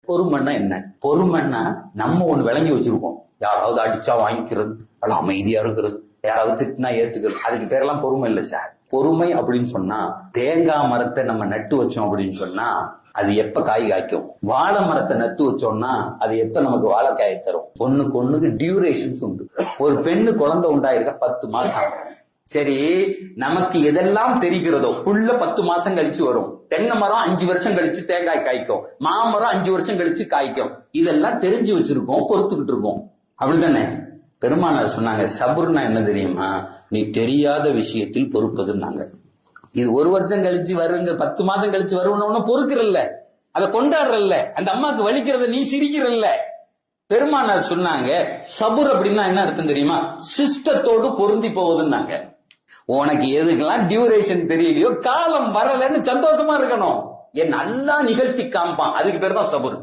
பொறுமைன்னா என்ன? பொறுமைன்னா நம்ம ஒண்ணு விளங்கி வச்சிருக்கோம். யாராவது அடிச்சா வாங்கிக்கிறது, அல்ல அமைதியா இருக்கிறது, யாராவது திட்டினா ஏத்துக்கிறது, அதுக்கு பேரெல்லாம் பொறுமை இல்லை சார். பொறுமை அப்படின்னு சொன்னா, தேங்காய் மரத்தை நம்ம நட்டு வச்சோம் அப்படின்னு சொன்னா அது எப்ப காய் காய்க்கும்? வாழை மரத்தை நட்டு வச்சோம்னா அது எப்ப நமக்கு வாழைக்காய் தரும்? ஒண்ணுக்கு டியூரேஷன்ஸ் உண்டு. ஒரு பெண்ணு குழந்தை உண்டாயிருக்க 10 மாசம். சரி, நமக்கு எதெல்லாம் தெரிகிறதோ புள்ள 10 மாசம் கழிச்சு வரும். தென்னை மரம் 5 வருஷம் கழிச்சு தேங்காய் காய்க்கும், மாமரம் 5 வருஷம் கழிச்சு காய்க்கும். இதெல்லாம் தெரிஞ்சு வச்சிருக்கோம், பொறுத்துக்கிட்டு இருக்கோம். அப்படித்தானே? பெருமானார் சொன்னாங்க, சபுர்னா என்ன தெரியுமா? நீ தெரியாத விஷயத்தில் பொறுப்பதுன்னாங்க. இது 1 வருஷம் கழிச்சு வருங்க, 10 மாசம் கழிச்சு வருவன பொறுக்கிறல்ல, அதை கொண்டாடுறல்ல, அந்த அம்மாக்கு வலிக்கிறத நீ சிரிக்கிறல்ல. பெருமானார் சொன்னாங்க, சபுர் அப்படின்னா என்ன அர்த்தம் தெரியுமா? சிஸ்டத்தோடு பொருந்தி போவதுன்னாங்க. உனக்கு எதுக்கெல்லாம் டியூரேஷன் தெரியலையோ, காலம் வரலன்னு சந்தோஷமா இருக்கணும். என் நல்லா நிகழ்த்தி காமிப்பான், அதுக்கு பேர் தான் சபுர்.